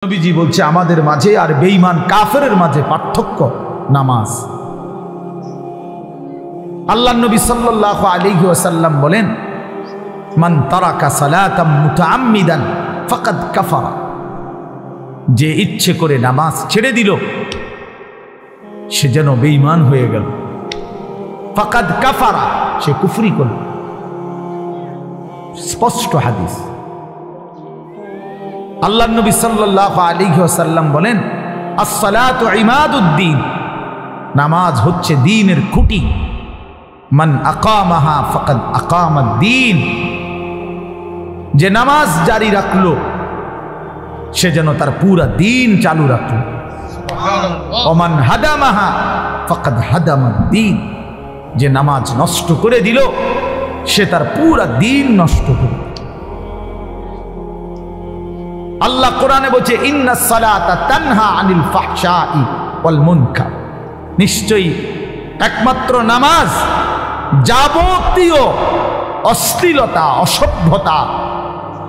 নবীজি বলছে আমাদের মাঝে আর বেঈমান কাফেরের মাঝে পার্থক্য নামাজ। আল্লাহর নবী সাল্লাল্লাহু আলাইহি ওয়াসাল্লাম বলেন, মান তারাকা সালাতাম মুতাআম্মিদান ফাকাদ কাফারা, যে ইচ্ছে করে নামাজ ছেড়ে দিল সে যেন বেঈমান হয়ে গেল। ফাকাদ কাফারা, সে কুফরি করল। স্পষ্ট হাদিস। আল্লাহর নবী সাল্লাল্লাহু আলাইহি ওয়াসাল্লাম বলেন, আস-সালাতু ইমাদুদ্দিন, নামাজ হচ্ছে দ্বীনের খুঁটি। মান আকামাহা ফাকাদ আকামাদ-দ্বীন, যে নামাজ জারি রাখলো সে যেন তার পুরা দ্বীন চালু রাখলো। ওমান হাদামাহা ফাকাদ হাদামাদ-দ্বীন, যে নামাজ নষ্ট করে দিল সে তার পুরা দ্বীন নষ্ট করে। আল্লাহ কোরআনে বলছে, ইন্নাস সালাতা তানহা আনিল ফাহশাই ওয়াল মুনকার, নিশ্চয়ই একমাত্র নামাজ যাবতীয় অশ্লীলতা, অসভ্যতা,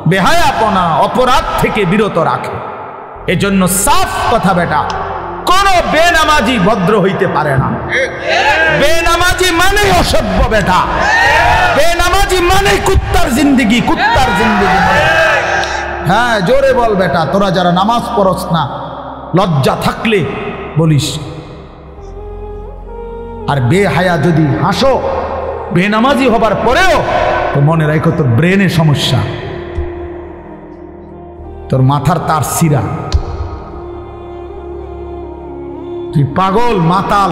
বেহায়াপনা, অপরাধ থেকে বিরত রাখে। এজন্য সাফ কথা বেটা, কোন বেনামাজি ভদ্র হইতে পারে না। বেনামাজি মানে অসভ্য বেটা, বেনামাজি মানে কুত্তার জিন্দেগি, কুত্তার জিন্দেগি। হ্যাঁ, জোরে বল বেটা, তোরা যারা নামাজ পড়স না, লজ্জা থাকলে বলিস। আর বেহায়া যদি হাসো বেনামাজি হবার পরেও, তো মনে রাখো তোর ব্রেনে সমস্যা, তোর মাথার তার সিরা, তুই পাগল মাতাল,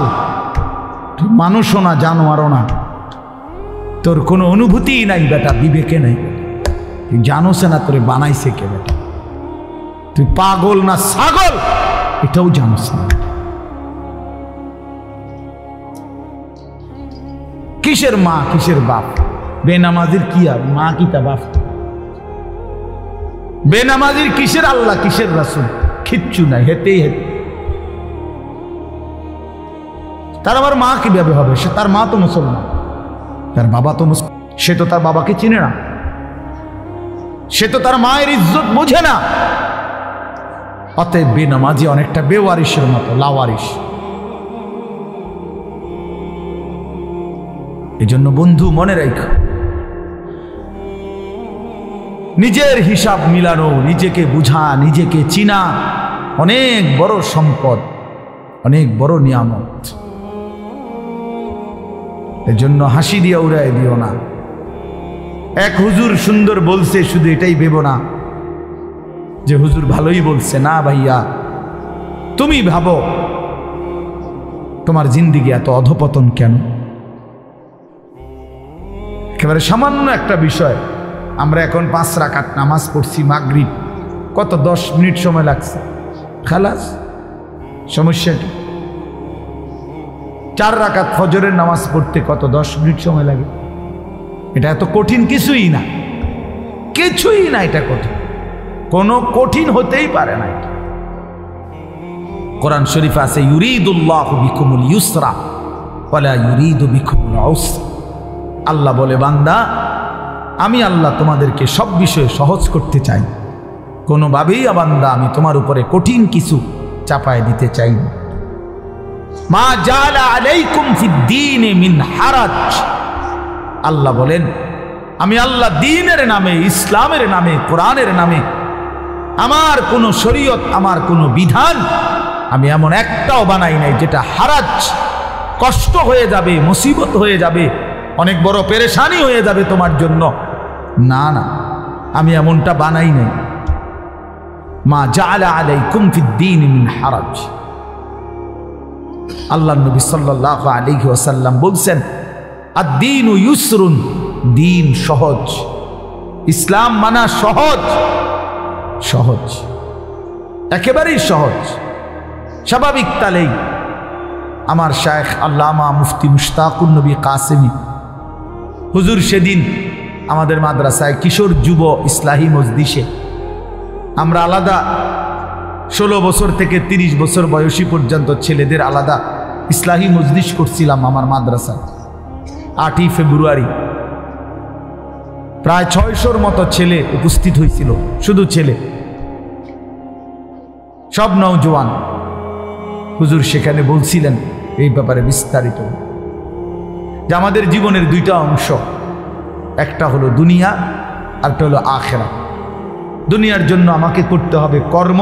তুই মানুষও না জানোয়ারও না, তোর কোনো অনুভূতি নাই বেটা, বিবেকে নাই। তুই জানোস না তোরে বানাইছে কে বেটা, তুই পাগল না ছাগল এটাও জানোস না। কিসের মা কিসের বাপ, বেনামাজির কি আর মা কি তা বাপ, বেনামাজির কিসের আল্লাহ কিসের রাসূল, কিচ্ছু নাই, হেতেই হেতে। তার আবার মা কিভাবে হবে? সে তার মা তো মুসলমান, তার বাবা তো মুসলমান, সে তো তার বাবাকে চিনে না, সে তো তার মায়ের ইজ্জত বোঝে না। অতএব বেনামাজি অনেকটা বেওয়ারিশের মতো, লাওয়ারিশ। এজন্য বন্ধু মনে রাখো, নিজের হিসাব মিলানো, নিজেকে বুঝা, নিজেকে চিনা অনেক বড় সম্পদ, অনেক বড় নিয়ামত। এজন্য হাসি দিয়ে উড়াই দিও না। এক হুজুর সুন্দর বলছে, শুধু এটাই ভেবো না যে হুজুর ভালোই বলছে। না ভাইয়া, তুমি ভাবো তোমার জিন্দেগি এত অধপতন কেন? একেবারে সামান্য একটা বিষয়। আমরা এখন 5 রাকাত নামাজ পড়ছি মাগরিব, কত 10 মিনিট সময় লাগছে, খালাস। সমস্যা কি? 4 রাকাত ফজরের নামাজ পড়তে কত 10 মিনিট সময় লাগে। এটা এত কঠিন কিছুই না, কিছুই না, এটা কঠিন, কোনো কঠিন হতেই পারে না। এটা কোরআন শরীফ আছে, ইউরিদুল্লাহু বিকুমুল ইউসরা ওয়ালা ইউরিদু বিকুমুল উসরা। আল্লাহ বলে, বান্দা আমি আল্লাহ তোমাদেরকে সব বিষয়ে সহজ করতে চাই, কোনোভাবেই বান্দা আমি তোমার উপরে কঠিন কিছু চাপায় দিতে চাই না। মা জাআলা আলাইকুম ফিদ-দীনি মিন হারাজ, আল্লাহ বলেন আমি আল্লাহ দ্বীনের নামে, ইসলামের নামে, কোরআনের নামে আমার কোনো শরীয়ত, আমার কোনো বিধান আমি এমন একটাও বানাই নাই যেটা হারাজ, কষ্ট হয়ে যাবে, মুসিবত হয়ে যাবে, অনেক বড় পেরেশানি হয়ে যাবে তোমার জন্য। না না, আমি এমনটা বানাই নাই। মা জাআলা আলাইকুম ফিদ-দীনি মিন হারাজ। আল্লাহর নবী সাল্লাল্লাহু আলাইহি ওয়াসাল্লাম বলছেন, আদ-দীনু ইউসরুন, দীন সহজ, ইসলাম মানা সহজ, সহজ, একেবারেই সহজ। স্বাভাবিক তালেই আমার শায়েখ আল্লামা মুফতি মুশতাকুন নবী কাসেমি হুজুর সেদিন আমাদের মাদ্রাসায় কিশোর যুব ইসলাহি মজলিসে, আমরা আলাদা 16 বছর থেকে 30 বছর বয়সী পর্যন্ত ছেলেদের আলাদা ইসলাহি মজলিস করছিলাম আমার মাদ্রাসায়। 8ই ফেব্রুয়ারি প্রায় 600-র মতো ছেলে উপস্থিত হয়েছিল, শুধু ছেলে। সব নওজোয়ান। হুজুর সেখানে বলছিলেন এই ব্যাপারে বিস্তারিত যে আমাদের জীবনের দুইটা অংশ, একটা হলো দুনিয়া আর একটা হলো আখিরাত। দুনিয়ার জন্য আমাকে করতে হবে কর্ম,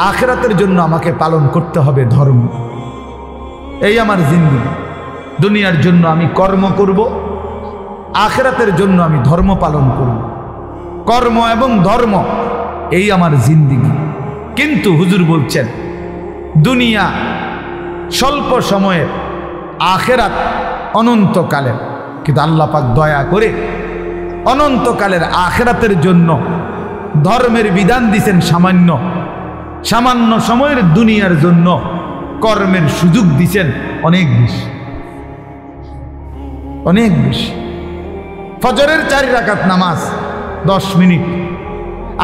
আখিরাতের জন্য আমাকে পালন করতে হবে ধর্ম। এই আমার জিন্দেগি। দুনিয়ার জন্য আমি কর্ম করব, আখিরাতের জন্য আমি ধর্ম পালন করব। কর্ম এবং ধর্ম এই আমার জিন্দেগি। কিন্তু হুজুর বলছেন দুনিয়া স্বল্প সময়ের, আখিরাত অনন্তকালের। কিন্তু আল্লাহ পাক দয়া করে অনন্তকালের আখিরাতের জন্য ধর্মের বিধান দিয়েছেন সামান্য, সামান্য সময়ের দুনিয়ার জন্য কর্মের সুযোগ দিয়েছেন অনেক বেশি, অনেক বেশি। ফজরের 4 রাকাত নামাজ 10 মিনিট,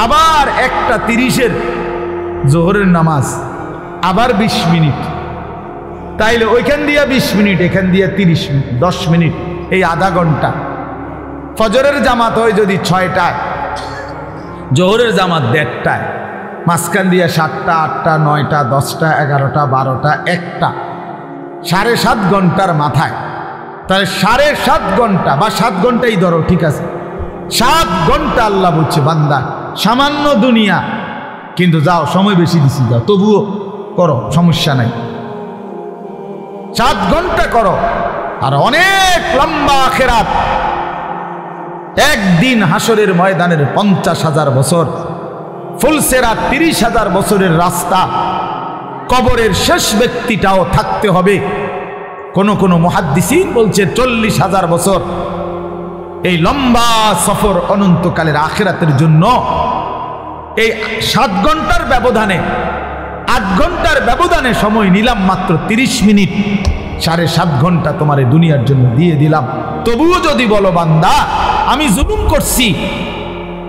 আবার 1:30 জোহরের নামাজ আবার 20 মিনিট। তাইলে ওইখান দিয়া 20 মিনিট, এখান দিয়া 30 মিনিট, 10 মিনিট, এই আধা ঘন্টা। ফজরের জামাত হয় যদি 6টায়, জোহরের জামাত 1:30টায়, মাঝখান দিয়া 7টা, 8টা, 9টা, 10টা, 11টা, 12টা, 1টা, 7.5 ঘন্টার মাথায়। তাহলে 7.5 ঘন্টা বা 7 ঘন্টাই ধরো, ঠিক আছে, 7 ঘন্টা আল্লাহ বলছে বান্দা সামান্য দুনিয়া, কিন্তু যাও সময় বেশি দিছি, যাও তবুও করো, সমস্যা নাই, 7 ঘন্টা করো। আর অনেক লম্বা আখিরাত, একদিন হাসরের ময়দানের 50,000 বছর, ফুলসেরা 30,000 বছরের রাস্তা, কবরের শেষ ব্যক্তিটাও থাকতে হবে। কোন কোন মুহাদ্দিসিন বলছে 40,000 বছর। এই লম্বা সফর অনন্তকালের আখিরাতের জন্য এই 7 ঘন্টার ব্যবধানে, 8 ঘন্টার ব্যবধানে সময় নিলাম মাত্র 30 মিনিট, 7.5 ঘন্টা তোমার এই দুনিয়ার জন্য দিয়ে দিলাম। তবুও যদি বলো বান্দা আমি জুলুম করছি,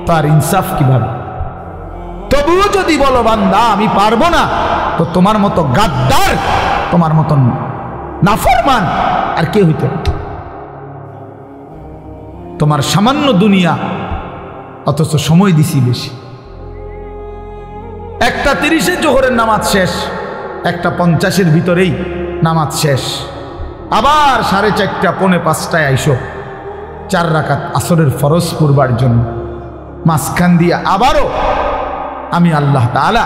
তার ইনসাফ কিভাবে? তবুও যদি বলো বান্দা আমি পারবো না, তো তোমার মতো গাদ্দার, তোমার মতন নাফরমান আর কে হইতে? তোমার সামান্য দুনিয়া, অথচ সময় দিছি বেশি। 1:30 জোহরের নামাজ শেষ, 1:50 ভিতরেই নামাজ শেষ। আবার 4:30, 4:45 আইসো 4 রাকাত আসরের ফরজ পড়বার জন্য। মাঝখান দিয়ে আবারও আমি আল্লাহ তাআলা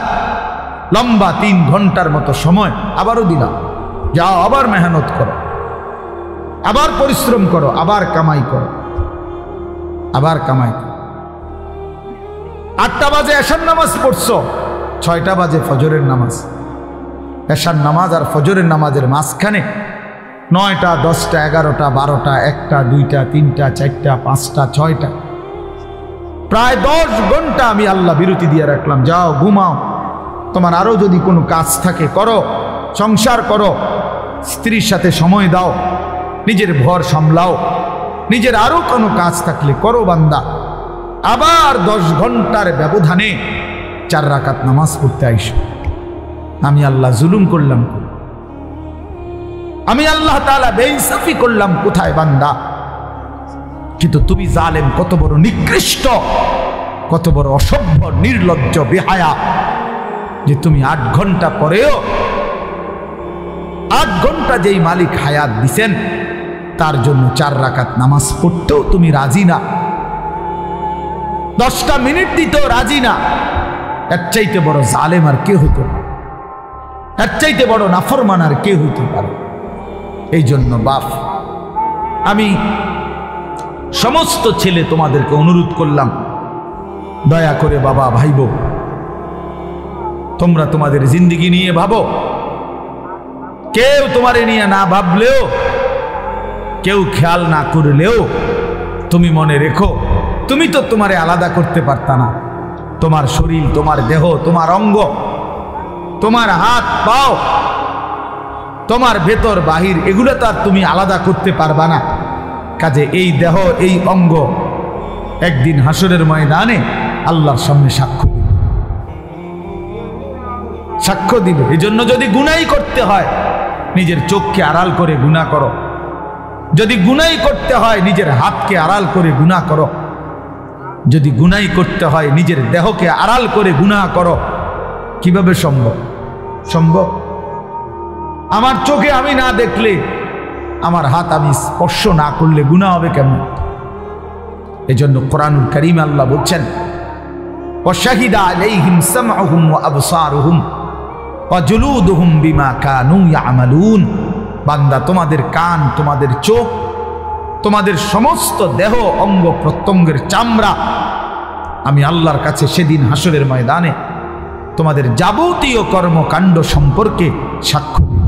লম্বা 3 ঘন্টার মতো সময় আবারও দিলাম, যাও আবার মেহনত করো, আবার পরিশ্রম করো, আবার কামাই করো, আবার কামাই করো। 8টা বাজে এশার নামাজ পড়ছো, 6টা বাজে ফজরের নামাজ। এশার নামাজ আর ফজরের নামাজের মাঝখানে 9টা, 10টা, 11টা, 12টা, 1টা, 2টা, 3টা, 4টা, 5টা, 6টা, প্রায় 10 ঘন্টা আমি আল্লাহ বিরতি দিয়ে রাখলাম। যাও ঘুমাও, তোমার আরো যদি কোনো কাজ থাকে করো, সংসার করো, স্ত্রীর সাথে সময় দাও, নিজের ঘর সামলাও, নিজের আরো কোনো কাজ থাকলে করো বান্দা। আবার 10 ঘন্টার ব্যবধানে 4 রাকাত নামাজ পড়তে আইসো। আমি আল্লাহ জুলুম করলাম? আমি আল্লাহ তাআলা বেইনসাফি করলাম কোথায় বান্দা? কিন্তু তুমি জালেম, কত বড় নিকৃষ্ট, কত বড় অসভ্য, নির্লজ্জ, বেহায়া, যে তুমি 8 ঘন্টা পরেও, 8 ঘন্টা যেই মালিক হায়াত দিছেন তার জন্য 4 রাকাত নামাজ পড়তেও তুমি রাজি না, 10টা মিনিট দিতেও রাজি না। এর চাইতে বড় জালেম আর কে হইতে পারে? এর চাইতে বড় নাফরমান আর কে হইতে পারে? এই জন্য বাপ, আমি সমস্ত ছেলে তোমাদেরকে অনুরোধ করলাম, দয়া করে বাবা ভাইব, তোমরা তোমাদের জিন্দেগি নিয়ে ভাবো। কেউ তোমারে নিয়ে না ভাবলেও, কেউ খেয়াল না করলেও তুমি মনে রেখো, তুমি তো তোমারে আলাদা করতে পারতা না। তোমার শরীর, তোমার দেহ, তোমার অঙ্গ, তোমার হাত পাও, তোমার ভেতর বাহির, এগুলো তো আর তুমি আলাদা করতে পারবা না। কাজে এই দেহ, এই অঙ্গ একদিন হাসরের ময়দানে আল্লাহর সামনে সাক্ষ্য দিবে। এই জন্য যদি গুনাই করতে হয় নিজের চোখকে আড়াল করে গুনাহ করো, যদি গুনাই করতে হয় নিজের হাতকে আড়াল করে গুনাহ করো, যদি গুনাই করতে হয় নিজের দেহকে আড়াল করে গুনাহ করো। কিভাবে সম্ভব? সম্ভব? আমার চোখে আমি না দেখলে, আমার হাত আমি স্পর্শ না করলে গুনাহ হবে কেমন? এজন্য কোরআনুল কারীমে আল্লাহ বলছেন, ওয়াশাহিদা আলাইহিম সামউহুম ওয়া আবসারুহুম ওয়া জুলুদুহুম বিমা কানু ইয়ামালুন। বান্দা, তোমাদের কান, তোমাদের চোখ, তোমাদের সমস্ত দেহ অঙ্গ প্রত্যঙ্গের চামড়া আমি আল্লাহর কাছে সেদিন হাসরের ময়দানে তোমাদের যাবতীয় কর্মকাণ্ড সম্পর্কে সাক্ষ্য দেব।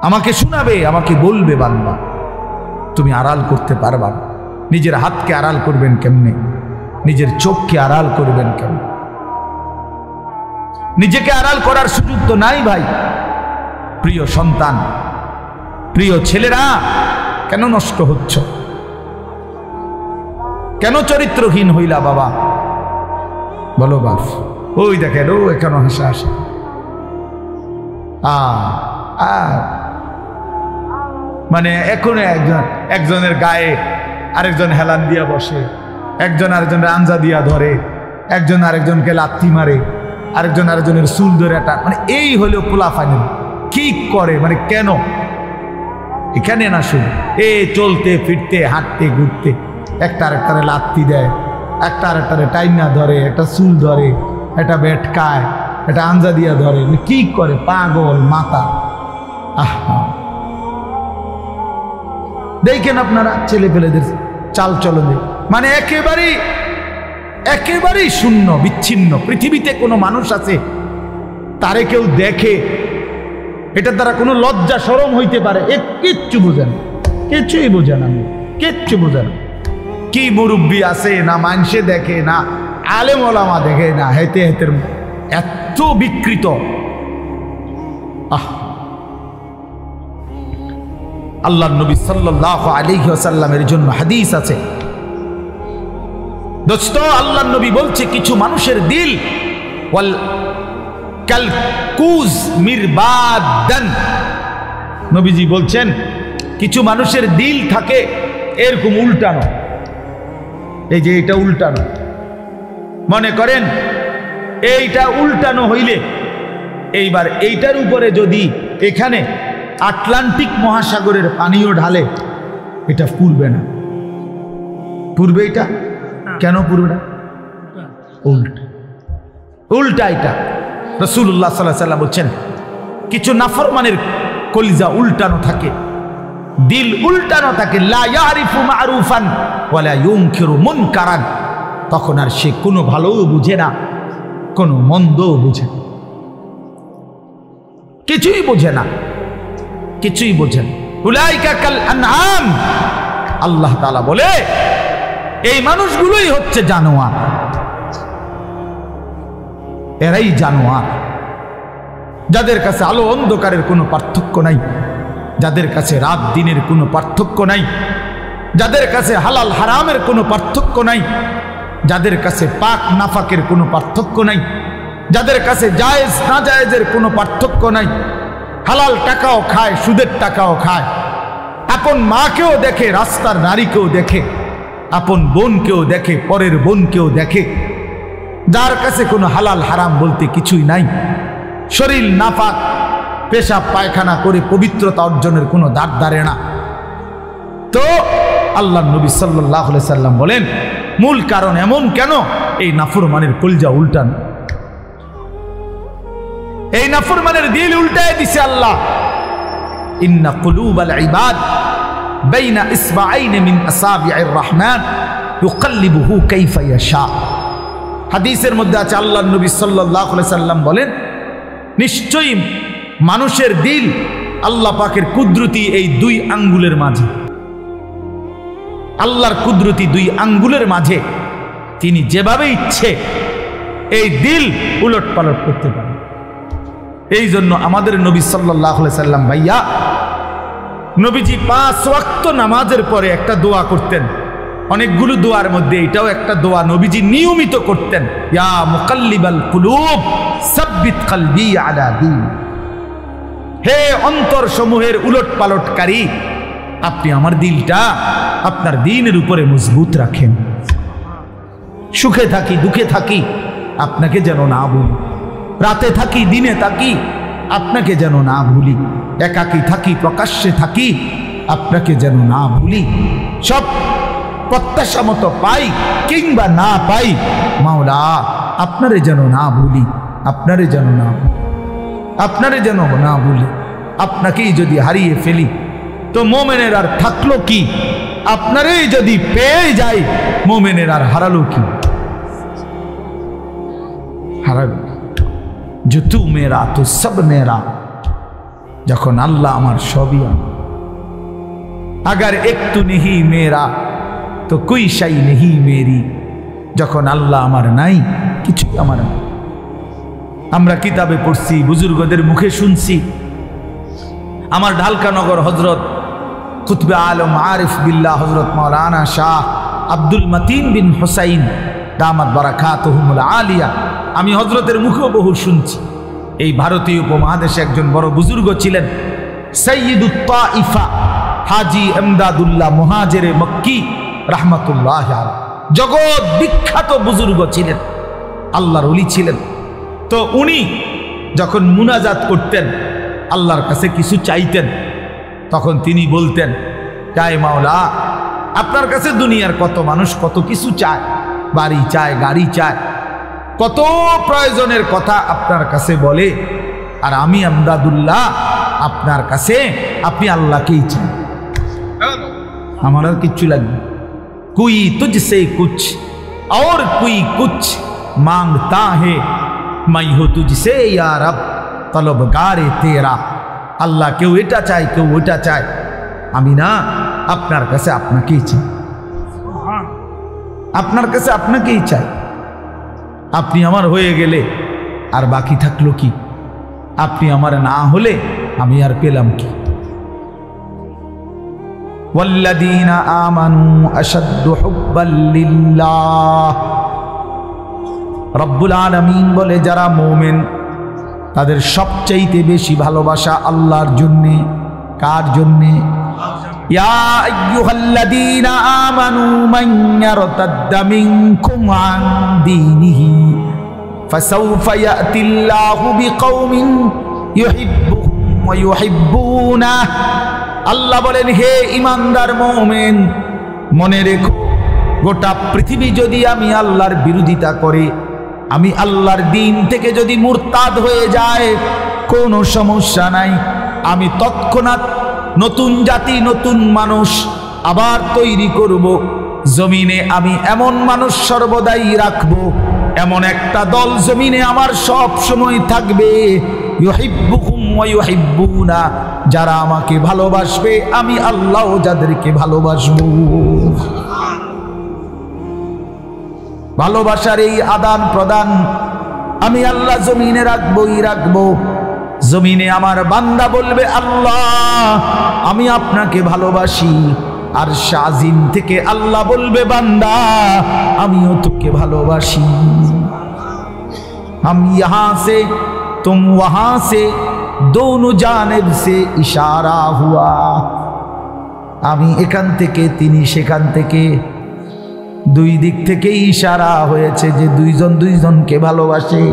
আমাকে শোনাবে, আমাকে বলবে, বান্দা তুমি আড়াল করতে পারবা না। নিজের হাতকে আড়াল করবেন কেমনে? নিজের চোখকে আড়াল করবেন কেমনে? নিজেকে আড়াল করার সুযোগ তো নাই ভাই। প্রিয় সন্তান, প্রিয় ছেলেরা, কেন নষ্ট হচ্ছ? কেন চরিত্রহীন হইলা বাবা? বলো বাপ। ওই দেখেন, ও কেন হাসা আসে? মানে এখন একজনের গায়ে আরেকজন হেলান দিয়া বসে, একজন আরেকজনের আঞ্জা দিয়া ধরে, একজন আরেকজনকে লাথি মারে, আরেকজন আরেকজনের চুল ধরে টান, মানে এই হলো পোলা ফাইনাল। কি করে মানে? কেন? এখানে না শুধু এ চলতে ফিরতে হাঁটতে ঘুরতে একটা আরেকটারে লাথি দেয়, একটা আরেকটারে টাইনা ধরে, একটা চুল ধরে, একটা বেটকায়, একটা আঞ্জা দিয়া ধরে, কি করে? পাগল মাথা। আহা, দেখেন আপনারা ছেলে পেলেদের চাল চলনে, মানে একেবারেই শূন্য, বিচ্ছিন্ন। পৃথিবীতে কোনো মানুষ আছে তারে কেউ দেখে এটা দ্বারা কোনো লজ্জা শরম হইতে পারে? কিচ্ছু বোঝেন, কিছুই বোঝেন, আমি কিচ্ছু বোঝেন। কি মুরব্বী আছে না মানুষে দেখে, না আলেম ওলামা দেখে, না হেতে হেতের এত বিকৃত। আল্লাহর নবী সাল্লাল্লাহু আলাইহি ওয়াসাল্লামের জন্য হাদিস আছে দোস্ত। আল্লাহর নবী বলছে, কিছু মানুষের দিল ওয়াল কালকুজ মিরবাদান। নবীজি বলছেন, কিছু মানুষের দিল থাকে এরকম উল্টানো, এই যে এটা উল্টানো। মনে করেন এইটা উল্টানো হইলে এইবার এইটার উপরে যদি এখানে আটলান্টিক মহাসাগরের পানিও ঢালে, এটা পুড়বে না। পুড়বে? এটা কেন পুড়বে না? উল্টা উল্টা। এটা রাসূলুল্লাহ সাল্লাল্লাহু আলাইহি ওয়াসাল্লাম বলছেন, কিছু নাফরমানের কলিজা উল্টানো থাকে, দিল উল্টানো থাকে। লা ইয়ারিফু মারুফান ওয়ালা ইউনকিরু মুনকারান। তখন আর সে কোনো ভালোও বুঝে না, কোনো মন্দও বুঝে না, কিছুই বোঝে না, কিছুই বোঝে না। উলাইকা কাল আনআম। আল্লাহ তাআলা বলে, এই মানুষগুলোই হচ্ছে জানোয়ার, এরাই জানোয়ার, যাদের কাছে আলো অন্ধকারের কোনো পার্থক্য নাই, যাদের কাছে রাত দিনের কোনো পার্থক্য নাই, যাদের কাছে হালাল হারামের কোনো পার্থক্য নাই, যাদের কাছে পাক নাফাকের কোনো পার্থক্য নাই, যাদের কাছে জায়েজ না জায়েজের কোনো পার্থক্য নাই, হালাল টাকাও খায়, সুদের টাকাও খায়, আপন মাকেও দেখে, রাস্তার নারীকেও দেখে, আপন বোনকেও দেখে, পরের বোনকেও দেখে, যার কাছে কোনো হালাল হারাম বলতে কিছুই নাই, শরীর নাপাক পেশাব পায়খানা করে পবিত্রতা অর্জনের কোনো দাঁড় দাঁড়ে না। তো আল্লাহ নবী সাল্লাল্লাহু আলাইহি সাল্লাম বলেন, মূল কারণ এমন কেন? এই নাফরমানের কলিজা উল্টানো, এই নাফরমানের দিল উল্টায় দিছে আল্লাহ। ইন্না কুলুবাল ইবাদ বাইনা ইসবাআইন মিন আসাবি'ir রহমান ইউকাল্লিবুহু কাইফা ইয়াশা। হাদিসের মধ্যে আছে, আল্লাহর নবী সাল্লাল্লাহু আলাইহি সাল্লাম বলেন, নিশ্চয়ই মানুষের দিল আল্লাহ পাকের কুদরতি এই দুই আঙ্গুলের মাঝে, আল্লাহর কুদরতি দুই আঙ্গুলের মাঝে তিনি যেভাবে ইচ্ছে এই দিল উলট পালট করতে পারেন। এই জন্য আমাদের নবী সাল্লাল্লাহু আলাইহি সাল্লাম ভাইয়া, নবীজি 5 ওয়াক্ত নামাজের পরে একটা দোয়া করতেন। অনেকগুলো দোয়ার মধ্যে এটাও একটা দোয়া নবীজি নিয়মিত করতেন, ইয়া মুকাল্লিবাল কুলুব সাব্বিত কলবি আলা দীন। হে অন্তর সমূহের উলট পালটকারী, আপনি আমার দিলটা আপনার দ্বীনের উপরে মজবুত রাখেন। সুখে থাকি দুঃখে থাকি আপনাকে যেন না ভুলি, রাতে থাকি দিনে থাকি আপনাকে যেন না ভুলি, একাকী থাকি প্রকাশ্যে থাকি আপনাকে যেন না ভুলি। সব প্রত্যাশা মতো পাই কিংবা না পাই, মাওলা আপনারে যেন না ভুলি, আপনারে যেন না ভুলি, আপনারে যেন না ভুলি। আপনাকেই যদি হারিয়ে ফেলি তো মোমেনের আর থাকলো কি? আপনারই যদি পেয়ে যাই মোমেনের আর হারালো কি? হারাবে। जो तू मेरा तो सब मेरा, যখন আল্লাহ আমার সবই আমার। अगर एक तू नहीं मेरा तो कोई शाई नहीं मेरी, যখন আল্লাহ আমার নাই কিছুই আমার নাই। আমরা কিতাবে পড়ছি, বুজুর্গদের মুখে শুনছি। আমার ঢালকানগর হজরত কুতবে আলম আরিফ বিল্লাহ হজরত মৌলানা শাহ আব্দুল মতিন বিন হুসাইন দামাত বারাকাতুহুমুল আলিয়া, আমি হজরতের মুখেও বহু শুনছি। এই ভারতীয় উপমহাদেশে একজন বড় বুজুর্গ ছিলেন, সৈয়দুত তাইফা হাজি এমদাদুল্লাহ মুহাজিরে মক্কি রাহমাতুল্লাহ আলাইহি, জগৎ বিখ্যাত বুজুর্গ ছিলেন, আল্লাহর ওলি ছিলেন। তো উনি যখন মুনাজাত করতেন, আল্লাহর কাছে কিছু চাইতেন, তখন তিনি বলতেন, চাই মাওলা আপনার কাছে দুনিয়ার কত মানুষ কত কিছু চায়, বাড়ি চায়, গাড়ি চায়, কত প্রয়োজনের কথা আপনার কাছে বলে, আর আমি এমদাদুল্লাহ আপনার কাছে আপনি আল্লাহকেই চান, আমার আর কিচ্ছু লাগবে। কুই তুঝসে কুছ और कोई कुछ मांगता है, मैं हूँ तुझसे या रब तलबगारे तेरा। আল্লাহ কেউ এটা চায়, কেউ ওটা চায়, আমি না আপনার কাছে আপনাকেই চাই, আপনার কাছে আপনাকেই চাই। আপনি আমার হয়ে গেলে আর বাকি থাকলো কি? আপনি আমার না হলে আমি আর পেলাম কি? ওয়াল্লাযীনা আমানু আশাদ্দু হুব্বাল লিল্লাহ, রব্বুল আলামিন বলে যারা মুমিন তাদের সবচাইতে বেশি ভালোবাসা আল্লাহর জন্যে। কার জন্যে? ইয়া আইয়ুহাল্লাযীনা আমানু মান ইয়ারতাদ্দা মিনকুম আন দীনিহি ফাসাউফা ইয়াতিল্লাহু বিকওমিন ইউহিব্বুহুম ওয়া ইউহিব্বুনাহু। আল্লাহ বলেন, হে ঈমানদার মুমিন, মনে রেখো গোটা পৃথিবী যদি আমি আল্লাহর বিরোধিতা করে, আমি আল্লাহর দিন থেকে যদি মুরতাদ হয়ে যায়, কোনো সমস্যা নাই, আমি তৎক্ষণাৎ নতুন জাতি নতুন মানুষ আবার তৈরি করব। জমিনে আমি এমন মানুষ সর্বদাই রাখব, এমন একটা দল জমিনে আমার সব সময় থাকবে, ইউহিব্বুহুম ওয়া ইউহিব্বুনা, যারা আমাকে ভালোবাসবে, আমি আল্লাহ যাদেরকে ভালোবাসবো। ভালোবাসার এই আদান প্রদান আমি আল্লাহ জমিনে রাখবই রাখবো। জমিনে আমার বান্দা বলবে, আল্লাহ আমি আপনাকে ভালোবাসি, আর শাজিম থেকে আল্লাহ বলবে, বান্দা আমিও তোকে ভালোবাসি। हम यहाँ से तुम वहाँ से दोनों जानिब से इशारा हुआ, আমি এখান থেকে তিনি সেখান থেকে, দুই দিক থেকে ইশারা হয়েছে যে দুইজন দুইজনকে ভালোবাসে।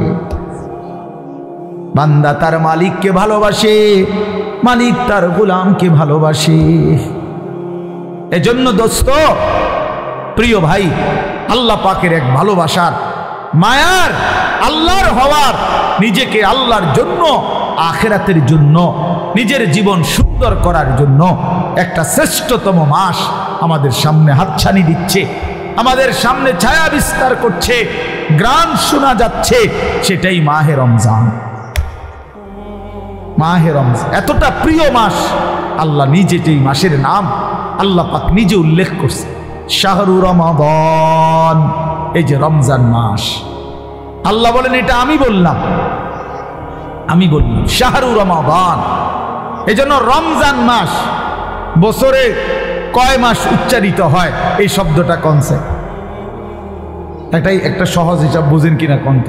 বান্দা তার মালিককে ভালোবাসে, মালিক তার গোলামকে ভালোবাসে। এজন্য দোস্ত, প্রিয় ভাই, আল্লাহ পাকের এক ভালোবাসার, মায়ার, আল্লাহর হওয়ার, নিজেকে আল্লাহর জন্য, আখিরাতের জন্য, নিজের জীবন সুন্দর করার জন্য একটা শ্রেষ্ঠতম মাস আমাদের সামনে হাতছানি দিচ্ছে, আমাদের সামনে ছায়া বিস্তার করছে, গান শোনা যাচ্ছে, সেটাই মাহে রমজান। মাহে রমজান এতটা প্রিয় মাস, আল্লাহ নিজে এই মাসের নাম আল্লাহ পাক নিজে উল্লেখ করছে, শাহরু রমাদান, এই যে রমজান মাস। আল্লাহ বলেন, এটা আমি বললাম, আমি বললাম শাহরু রমাদান। এই জন্য রমজান মাস, বছরে কয় মাস উচ্চারিত হয় এই শব্দটা কনসে? এটাই একটা সহজ হিসাব, বুঝেন কিনা কন্ত?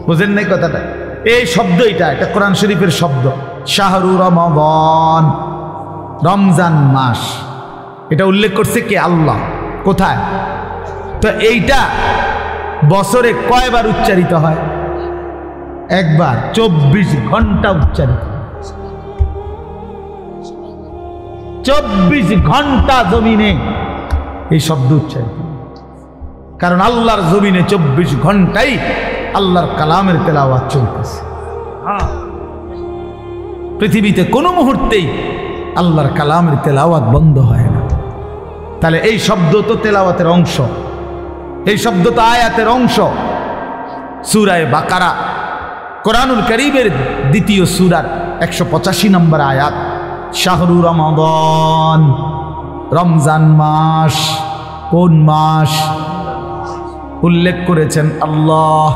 বুঝেন নাই কথাটা? এই শব্দ এটা কোরআন শরীফের শব্দ, শাহরু রমাদান, রমজান মাস। এটা উল্লেখ করছে কে? আল্লাহ। কোথায়? তো এইটা বছরে কয়বার উচ্চারিত হয়? একবার 24 ঘন্টা উচ্চারিত, 24 ঘন্টা জমিনে এই শব্দ উচ্চারিত। কারণ আল্লাহর জমিনে 24 ঘন্টাই আল্লাহর কালামের তেলাওয়াত চলতেছে। পৃথিবীতে কোনো মুহূর্তেই আল্লাহর কালামের তেলাওয়াত বন্ধ হয় না। তাহলে এই শব্দ তো তেলাওয়াতের অংশ, এই শব্দ তো আয়াতের অংশ। সূরা বাকারা কোরআনুল কারীমের দ্বিতীয় সূরার 185 নম্বর আয়াত, শাহরু রমাদান, রমজান মাস। কোন মাস উল্লেখ করেছেন আল্লাহ?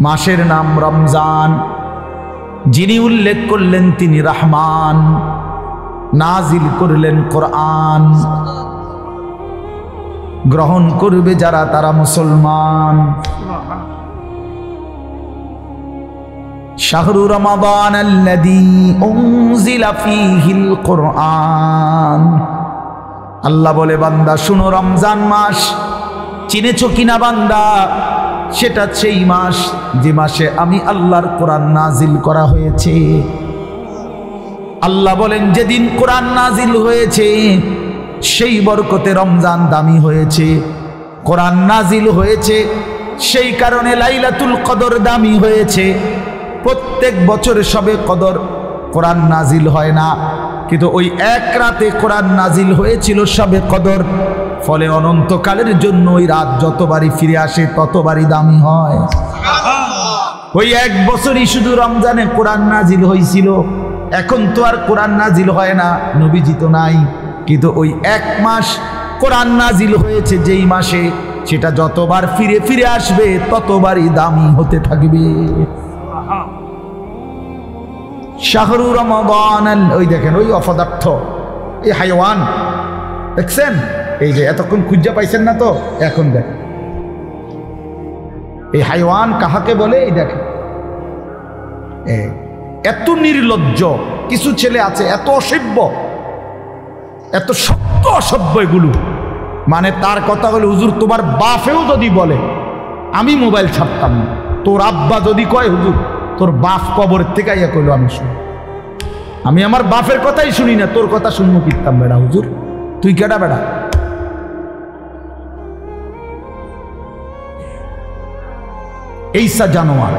মাসের নাম রমজান। যিনি উল্লেখ করলেন তিনি রহমান, নাজিল করলেন কোরআন। গ্রহণ করবে যারা তারা মুসলমান। শাহরু রমাদান আল্লাযী উনজিলা ফীহিল কোরআন। আল্লাহ বলে, বান্দা শুনো, রমজান মাস চিনেছো কিনা বান্দা? সেটা সেই মাস যে মাসে আমি আল্লাহর কোরআন নাজিল করা হয়েছে। আল্লাহ বলেন, যেদিন কোরআন নাজিল হয়েছে সেই বরকতে রমজান দামি হয়েছে। কোরআন নাজিল হয়েছে সেই কারণে লাইলাতুল কদর দামি হয়েছে। প্রত্যেক বছরে সবে কদর কোরআন নাজিল হয় না, কিন্তু ওই এক রাতে কোরআন নাজিল হয়েছিল সবে কদর। ফলে অনন্তকালের জন্য ওই রাত যতবারই ফিরে আসে ততবারই দামি হয়। ওই এক বছরই শুধু রমজানে কোরআন নাজিল হয়েছিল। এখন তো আর কোরআন নাজিল হয় না, নবীজি তো নাই, কিন্তু ওই এক মাস কোরআন নাজিল হয়েছে যেই মাসে, সেটা যতবার ফিরে ফিরে আসবে ততবারই দামি হতে থাকবে। শাহরু রমাদান, ওই দেখেন ওই অপদার্থ, এই হাইওয়ান দেখছেন, এই যে এতক্ষণ খুঁজা পাইছেন না তো, এখন দেখেন এই হাইওয়ান কাহাকে বলে। এই দেখেন এত নির্লজ্জ কিছু ছেলে আছে, এত অসভ্য, এত সত্য অসভ্য এগুলো। মানে তার কথা হলো, হুজুর তোমার বাপেও যদি বলে আমি মোবাইল ছাড়তাম না, তোর আব্বা যদি কয় হুজুর তোর বাপ কবরের থেকে আইয়া কইলো আমি শুনি, আমি আমার বাপের কথাই শুনি না, তোর কথা শুনবো কিতাম বেড়া হুজুর, তুই কেডা বেড়া? এইসা জানোয়ার,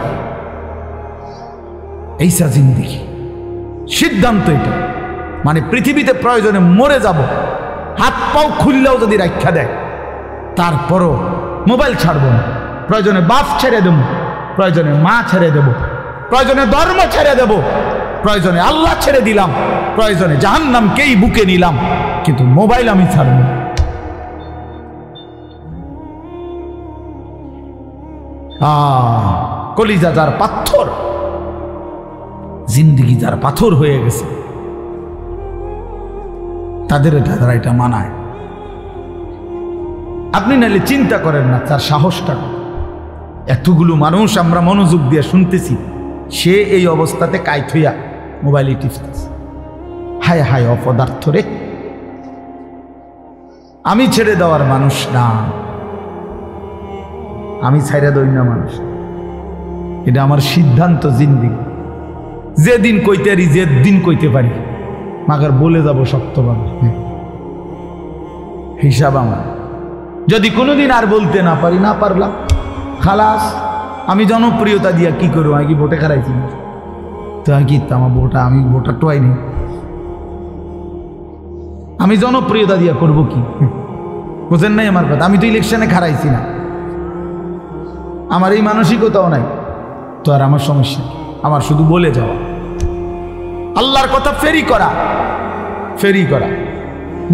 এইসা জিন্দেগি, সিদ্ধান্ত এটা। মানে পৃথিবীতে প্রয়োজনে মরে যাব, হাত পাও খুললেও যদি রাখা দেয় তারপরও মোবাইল ছাড়বো না। প্রয়োজনে বাপ ছেড়ে দেবো, প্রয়োজনে মা ছেড়ে দেব, প্রয়োজনে ধর্ম ছেড়ে দেব, প্রয়োজনে আল্লাহ ছেড়ে দিলাম, প্রয়োজনে জাহান্নামকেই বুকে নিলাম, কিন্তু মোবাইল আমি ছাড়ব না। কলিজা যার পাথর, জিন্দেগি যার পাথর হয়ে গেছে, তাদের তারা এটা মানায়। আপনি নাহলে চিন্তা করেন না তার সাহসটা। এতগুলো মানুষ আমরা মনোযোগ দিয়ে শুনতেছি, সে এই অবস্থাতে কাইত হইয়া মোবাইলে টিপতেছে। হায় হায় অপদার্থ রে! আমি ছেড়ে দেওয়ার মানুষ না, আমি ছেড়ে দই না মানুষ, এটা আমার সিদ্ধান্ত জিন্দেগি। যেদিন কইতে পারি, যেদিন কইতে পারি, মাগার বলে যাব শক্তভাবে, হিসাব আমার। যদি কোনোদিন আর বলতে না পারি, না পারলাম খালাস। আমি জনপ্রিয়তা দিয়া কি করবো? আমি কি ভোটে খারাইছি? তো কি আমার ভোটা, আমি ভোটার টোয়াই নেই, আমি জনপ্রিয়তা দিয়া করব কি? বুঝেন নাই আমার কথা? আমি তো ইলেকশনে খারাইছি না, আমার এই মানসিকতাও নাই, তো আর আমার সমস্যা, আমার শুধু বলে যাওয়া, আল্লাহর কথা ফেরি করা, ফেরি করা,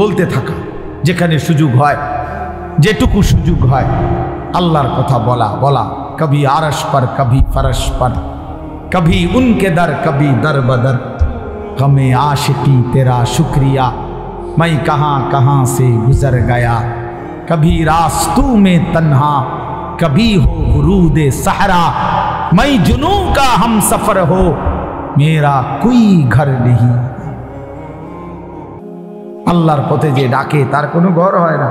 বলতে থাকা, যেখানে সুযোগ হয়, যেটুকু সুযোগ হয় আল্লাহর কথা বলা বলা। কবি আরশ पर कभी फरश पर, कभी उनके दर कभी दर बदर, हमें आशिकी तेरा शुक्रिया, मैं कहाँ कहाँ से गुजर गया, कभी रास्तों में तन्हा, कभी हो गुरूद सहरा, मैं जुनू का हम सफर हो, मेरा कोई घर नहीं। আল্লাহর পথে যে ডাকে তার কোনো ঘর হয় না।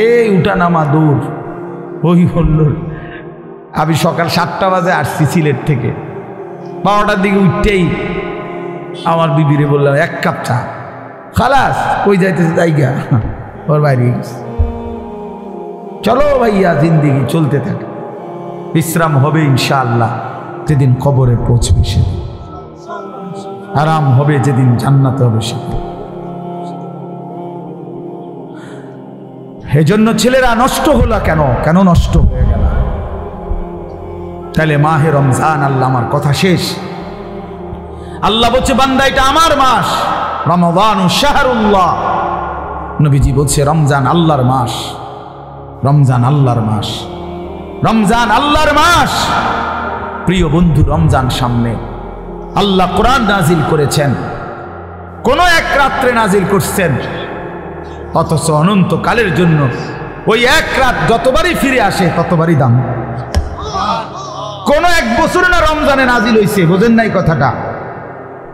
এই উঠানামা দূর, ওই হল্লোর, আমি সকাল 7টা বাজে আসছি সিলেট থেকে, 12টার দিকে উঠতেই আমার বিবিরে বললাম 1 কাপ চা। খালাস কই যাইতেছে জায়গা, ওর বাইরে গেছে। চলো ভাইয়া, জিন্দিগি চলতে থাকে, বিশ্রাম হবে ইনশাআল্লাহ যেদিন কবরে পৌঁছবে সেদিন, আরাম হবে যেদিন জান্নাতে হবে সেদিন। এজন্য ছেলেরা নষ্ট হলো কেন, কেন নষ্ট হয়ে গেল? তাহলে মাহে রমজান, আল্লাহ আমার কথা শেষ। আল্লাহ বলছে বান্দা এটা আমার মাস, রমাদানু শাহরুল্লাহ। নবীজি বলছে রমজান আল্লাহর মাস, রমজান আল্লাহর মাস, রমজান আল্লাহর মাস। প্রিয় বন্ধু, রমজান সামনে, আল্লাহ কোরআন নাজিল করেছেন, কোন এক রাত্রে নাজিল করছেন, অথচ অনন্তকালের জন্য ওই এক রাত যতবারই ফিরে আসে ততবারই দাম। কোন এক বছরে না রমজানে নাজিল হয়েছে, বোঝেন নাই কথাটা?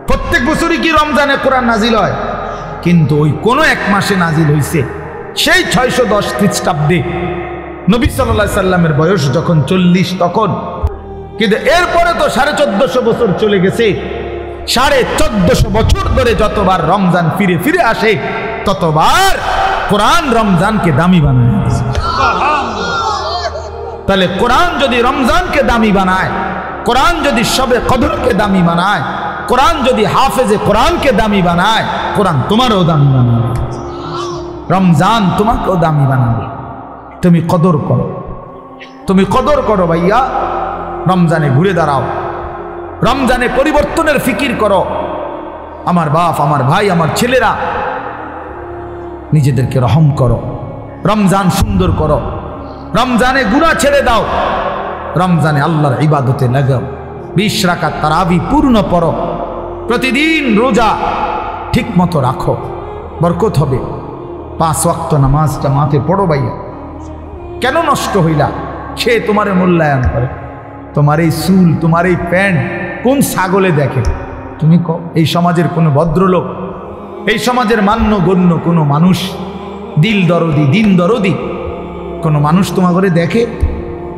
প্রত্যেক বছরই কি রমজানে কোরআন নাজিল হয়? কিন্তু ওই কোন এক মাসে নাজিল হয়েছে, সেই 610 খ্রিস্টাব্দে নবী সাল্লাল্লাহু আলাইহি সাল্লামের বয়স যখন 40 তখন। কিন্তু এরপরে তো 1450 বছর চলে গেছে, 1450 বছর ধরে যতবার রমজান ফিরে ফিরে আসে ততবার কোরআন রমজানকে দামি বানায়। তাহলে কোরআন যদি রমজানকে দামি বানায়, কোরআন যদি শবে কদরকে দামি বানায়, কোরআন যদি হাফেজে কোরআনকে দামি বানায়, কোরআন তোমারও দামি বানাবে, রমজান তোমাকেও দামি বানাবে। তুমি কদর করো, তুমি কদর করো ভাইয়া। রমজানে ঘুরে দাঁড়াও, রমজানে পরিবর্তনের ফিকির করো। আমার বাপ, আমার ভাই, আমার ছেলেরা, নিজেদেরকে রহম করো, রমজান সুন্দর করো, রমজানে গুনাহ ছেড়ে দাও, রমজানে আল্লাহর ইবাদতে লাগাও। 20 রাকাত তারাবি পূর্ণ পড়ো, প্রতিদিন রোজা ঠিক মতো রাখো, বরকত হবে। 5 ওয়াক্ত নামাজ জামাতে পড়ো ভাইয়া। কেন নষ্ট হইলা? সে তোমার মূল্যায়ন করে। তোমার এই চুল, তোমার এই প্যান্ট কোন ছাগলে দেখে? তুমি এই সমাজের কোনো ভদ্রলোক, এই সমাজের মান্যগণ্য কোনো মানুষ, দিল দরদি, দিন দরদি কোনো মানুষ তোমার ঘরে দেখে?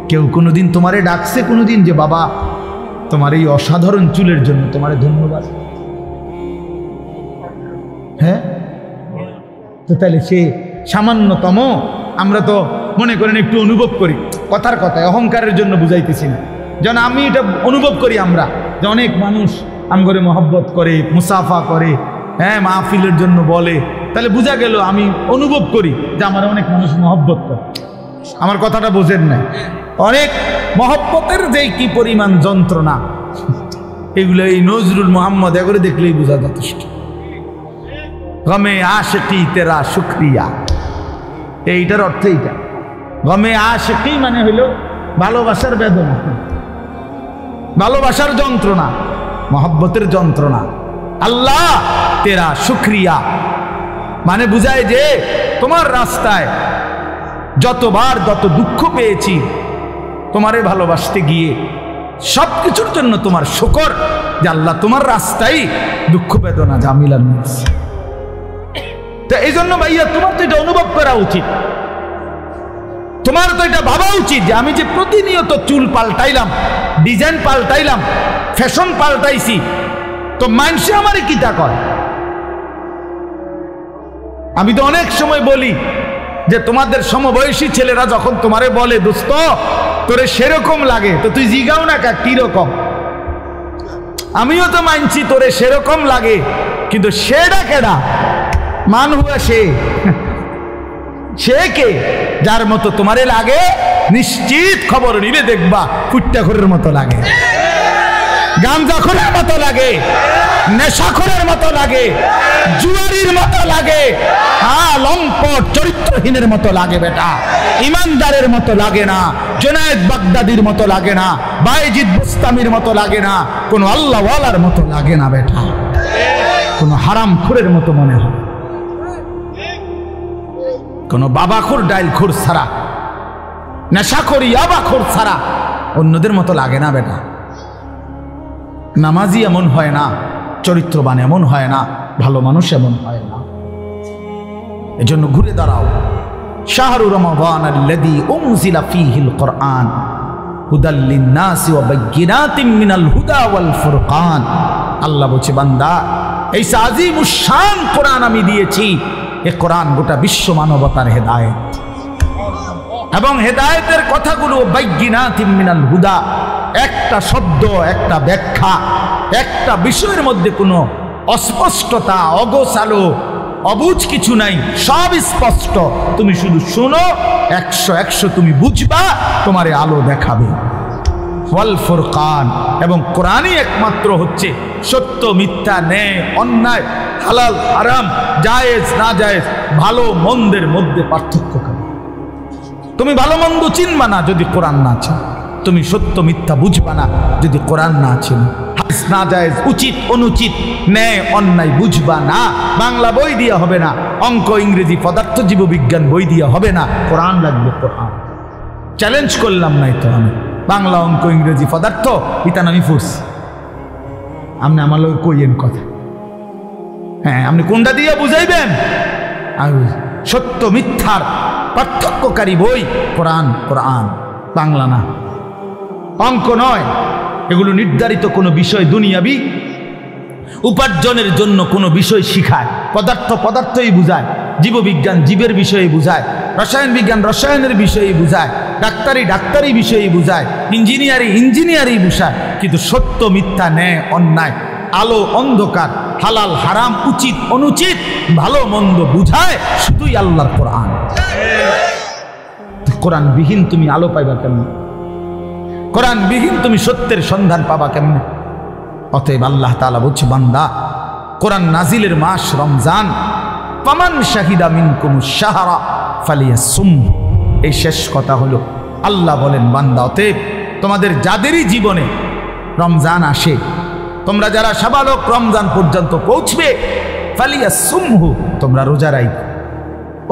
কেউ কোনোদিন তোমারে ডাকছে কোনোদিন যে বাবা তোমার এই অসাধারণ চুলের জন্য তোমারে ধন্যবাদ? হ্যাঁ, তো তাহলে সে সামান্যতম, আমরা তো মনে করেন একটু অনুভব করি, কথার কথায় অহংকারের জন্য বুঝাইতেছি না, যেন আমি এটা অনুভব করি আমরা যে অনেক মানুষ আমগরে মহব্বত করে, মুসাফা করে, হ্যাঁ মাহফিলের জন্য বলে, তাহলে বোঝা গেল আমি অনুভব করি যে আমার অনেক মানুষ মহব্বত করে। আমার কথাটা বোঝেন না? অনেক মহব্বতের যে কি পরিমাণ যন্ত্রণা, এগুলো এই নজরুল মোহাম্মদ এগুলো দেখলেই বোঝা যথেষ্ট। গমে আশিকি তেরা শুকরিয়া, এইটার অর্থ এইটা। গমে আশিকি মানে হইল ভালোবাসার বেদনা, ভালোবাসার যন্ত্রণা, মহব্বতের যন্ত্রণা। আল্লাহ তেরা শুকরিয়া মানে বুঝায় যে তোমার রাস্তায় যতবার যত দুঃখ পেয়েছি, তোমারে ভালোবাসতে গিয়ে সবকিছুর জন্য তোমার শুকর যে আল্লাহ তোমার রাস্তায় দুঃখ বেদনা জামিলার নিয়েছে। তো এই জন্য ভাইয়া তোমার তো এটা অনুভব করা উচিত, তোমার তো এটা ভাবা উচিত যে আমি যে প্রতিনিয়ত চুল পাল্টাইলাম, ডিজাইন পাল্টাইলাম, ফ্যাশন পাল্টাইছি, তো মানুষে আমারে কিতা কয়? আমি তো অনেক সময় বলি যে তোমাদের সমবয়সী ছেলেরা যখন তোমারে বলে দোস্ত তোরে সেরকম লাগে, তো তুই জিগাও না কা কিরকম? আমিও তো মানছি তোরে সেরকম লাগে, কিন্তু সেটা কেডা? মান হুয়া সে কে? যার মতো তোমারে লাগে নিশ্চিত খবর নিলে দেখবা ফুট্টাখোরের মতো লাগে, গাঞ্জাখোরের মতো লাগে, নেশাখোরের মতো লাগে, জুয়ারির মতো লাগে, হ্যাঁ লম্পট চরিত্রহীনের মতো লাগে বেটা, ইমানদারের মতো লাগে না, জুনায়েদ বাগদাদির মতো লাগে না, বায়েজিদ বুস্তামির মতো লাগে না, কোনো আল্লাহওয়ালার মতো লাগে না বেটা, কোনো হারামখোরের মতো মনে হয়, কোনো বাবাখোর ডাইলখোর ছাড়া, নেশাখোর ইয়াবাখোর ছাড়া অন্যদের মতো লাগে না বেটা। নামাজি এমন হয় না, চরিত্রবান এমন হয় না, ভালো মানুষ এমন হয় না। এজন্য ঘুরে দাঁড়াও। শাহরু রমাদান আল্লাযী উনজিলা ফীহিল কুরআন, হুদাল লিন্নাসি ওয়া বাইয়িনাতিম মিনাল হুদা ওয়াল ফুরকান। আল্লাহ বলছে বান্দা এই আজিমুশ শান কোরআন আমি দিয়েছি, এই কোরআন গোটা বিশ্ব মানবতার হেদায়েত, এবং হেদায়েতের কথাগুলো বাইয়িনাতিম মিনাল হুদা, একটা শব্দ, একটা ব্যাখ্যা, একটা বিষয়ের মধ্যে কোনো অস্পষ্টতা, অগোছালো, অবুঝ কিছু নাই, সব স্পষ্ট। তুমি শুধু শোনো, 100 তুমি বুঝবা, তোমারে আলো দেখাবে। ওয়াল ফুরকান, এবং কোরআনই একমাত্র হচ্ছে সত্য মিথ্যা, ন্যায় অন্যায়, হালাল হারাম, জায়েজ না জায়েজ, ভালো মন্দের মধ্যে পার্থক্য করে। তুমি ভালো মন্দ চিনবা না যদি কোরআন না ছিল, তুমি সত্য মিথ্যা বুঝবা না যদি কোরআন না ছিল, হাদিস না জায়েজ, উচিত অনুচিত, ন্যায় অন্যায় বুঝবা না। বাংলা বই দিয়া হবে না, অঙ্ক ইংরেজি পদার্থ জীববিজ্ঞান বই দিয়া হবে না, কোরআন লাগবে। কোরআন চ্যালেঞ্জ করলাম নাই তো আমি, বাংলা অঙ্ক ইংরেজি পদার্থ ইতান আমি ফুসছি, আপনি আমার লোক কইয়েন কথা। হ্যাঁ, আপনি কোনটা দিয়ে বুঝাইবেন? সত্য মিথ্যার পার্থক্যকারী বই কোরআন, কোরআন বাংলা না, অঙ্ক নয়। এগুলো নির্ধারিত কোনো বিষয়, দুনিয়াবি উপার্জনের জন্য কোনো বিষয় শিখায়। পদার্থ পদার্থই বুঝায়, জীববিজ্ঞান জীবের বিষয়ে বুঝায়, রসায়ন বিজ্ঞান রসায়নের বিষয়ে বুঝায়, ডাক্তারি ডাক্তারি বিষয়ে বুঝায়, ইঞ্জিনিয়ারিং ইঞ্জিনিয়ারিং বুঝায়। কিন্তু সত্য মিথ্যা, ন্যায় অন্যায়, আলো অন্ধকার, হালাল হারাম, উচিত অনুচিত, ভালো মন্দ বুঝায় শুধুই আল্লাহর কোরআন। কোরআন বিহীন তুমি আলো পাইবা কেমন? কোরআন বিহীন তুমি সত্যের সন্ধান পাবা কেমনে? অতএব আল্লাহ তাআলা বলছে বান্দা, কোরআন নাজিলের মাস রমজান, ফামান শাহিদা মিনকুমুশ শাহরা ফালিয়াসুম। এই শেষ কথা হলো, আল্লাহ বলেন বান্দা অতএব তোমাদের যাদেরই জীবনে রমজান আসে, তোমরা যারা সাবালক রমজান পর্যন্ত পৌঁছবে, ফালিয়াসুমহু, তোমরা রোজা রাখো।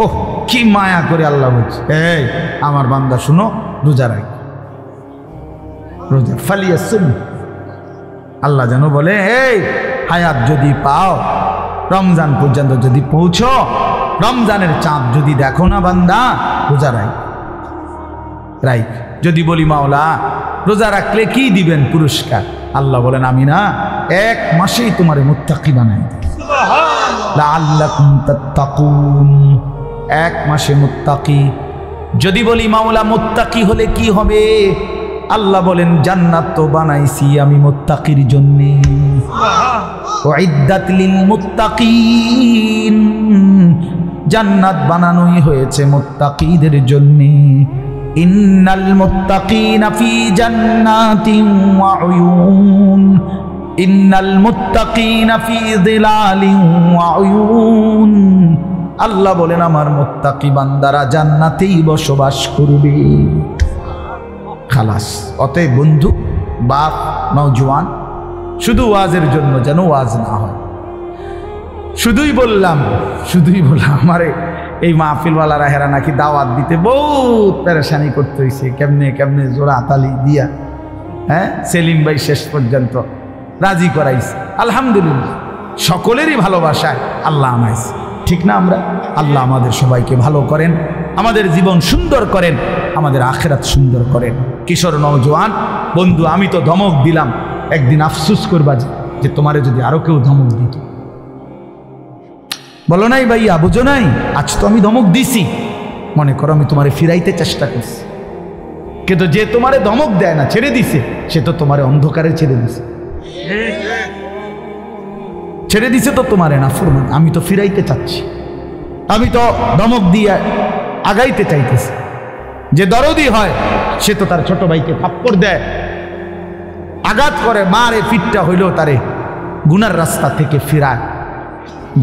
ওহ কি মায়া করে আল্লাহ বলছে, এই আমার বান্দা শুনো, রোজা রাখো, রোজা ফালিয়াসুম। আল্লাহ যেন বলে, এই হায়াত যদি পাও, রমজান পর্যন্ত যদি পৌঁছো, রমজানের চাঁদ যদি দেখো না বান্দা, রোজা রাইক। যদি বলি মাওলা রোজা রাখলে কি দিবেন পুরস্কার? আল্লাহ বলেন আমি না 1 মাসেই তোমারে মুত্তাকি বানাই দেব, লাআল্লাকুম তাত্তাকুন। 1 মাসে মুত্তাকি। যদি বলি মাওলা মুত্তাকি হলে কি হবে? আল্লাহ বলেন জান্নাত তো বানাইছি আমি মুত্তাকির জন্য, উইদ্দাত লিল মুত্তাকিন, জান্নাত বানানোই হয়েছে মুত্তাকিদের জন্য। ইন্নাল মুত্তাকিনা ফি জান্নাতিন ওয়া উয়ুন, ইন্নাল মুত্তাকিনা ফি যিলালিন ওয়া উয়ুন। আল্লাহ বলেন আমার মুত্তাকি বান্দারা জান্নাতেই বসবাস করবে। খালাস। অতএব বন্ধু, বাপ, নওজোয়ান, শুধু ওয়াজের জন্য যেন ওয়াজ না হয়। শুধুই বললাম আমারে এই মাহফিলওয়ালারা হেরা নাকি দাওয়াত দিতে বহুত পেরেশানি করতে হয়েছে, কেমনে কেমনে জোড়া তালি দিয়া, হ্যাঁ, সেলিম ভাই শেষ পর্যন্ত রাজি করাইছে। আলহামদুলিল্লাহ, সকলেরই ভালোবাসায় আল্লাহ আমাইছে, ঠিক না? আমরা আল্লাহ আমাদের সবাইকে ভালো করেন, আমাদের জীবন সুন্দর করেন, আমাদের আখিরাত সুন্দর করেন। কিশোর নওজোয়ান বন্ধু, আমি তো ধমক দিলাম, একদিন আফসোস করবা যে তোমারে যদি আরো কেউ ধমক দিত। বলো নাই ভাইয়া, বুঝো নাই? আজ তো আমি ধমক দিছি, মনে করো আমি তোমারে ফিরাইতে চেষ্টা করছি, কিন্তু যে তোমারে ধমক দেয় না, ছেড়ে দিছে, সে তো তোমারে অন্ধকারে ছেড়ে দিছে, ছেড়ে দিছে তো তোমারে না ফরমান। আমি তো ফিরাইতে চাচ্ছি, আমি তো ধমক দিয়ে আগাইতে চাইতেছি। যে দরদি হয় সে তো তার ছোট ভাইকে থাপ্পড় দেয়, আঘাত করে, মারে, ফিটটা হইলেও তারে গুনার রাস্তা থেকে ফিরায়।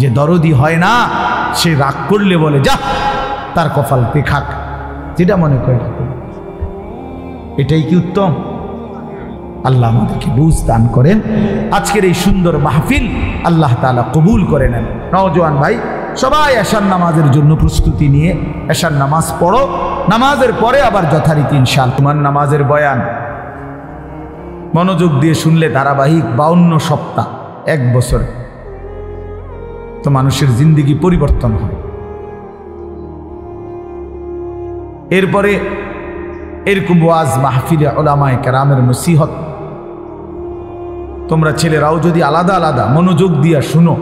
যে দরদি হয় না সে রাগ করলে বলে যা তার কপাল পেখাক, যেটা মনে করে। এটাই কি উত্তম? আল্লাহ আমাদেরকে বুঝ দান করেন। আজকের এই সুন্দর মাহফিল আল্লাহ তাআলা কবুল করে নেন। নওজোয়ান ভাই সবাই এশার নামাজের জন্য প্রস্তুতি নিয়ে এশার নামাজ পড়ো, নামাজের পরে আবার যথারীতি ইনশাআল্লাহ তোমার নামাজের বয়ান মনোযোগ দিয়ে শুনলে ধারাবাহিক 52 সপ্তাহ, 1 বছরে তো মানুষের জিন্দেগি পরিবর্তন হয়। এরপরে এরকম ওয়াজ মাহফিলে উলামায়ে কেরামের নসিহত তোমরা ছেলেরাও যদি আলাদা আলাদা মনোযোগ দিয়া শুনো,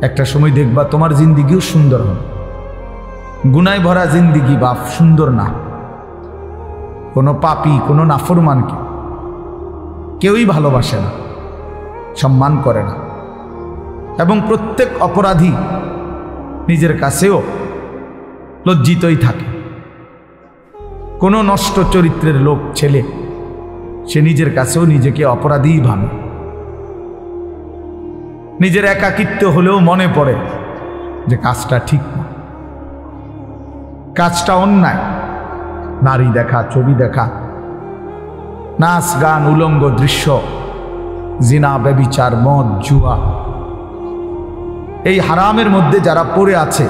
একটা সময় দেখবা তোমার জিন্দিগিও সুন্দর হবে। গুনায় ভরা জিন্দিগি বাপ সুন্দর না। কোনো পাপী, কোনো নাফরমানকে কেউই ভালোবাসে না, সম্মান করে না, এবং প্রত্যেক অপরাধী নিজের কাছেও লজ্জিতই থাকে। কোনো নষ্ট চরিত্রের লোক ছেলে সে নিজের কাছেও নিজেকে অপরাধীই ভাবে। নিজের একাকিত্ব হলেও মনে পড়ে যে কাজটা ঠিক না, কাজটা অন্যায়। নারী দেখা, ছবি দেখা, নাচ গান, উলঙ্গ দৃশ্য, জিনা, ব্যভিচার, মদ, জুয়া, এই হারামের মধ্যে যারা পড়ে আছে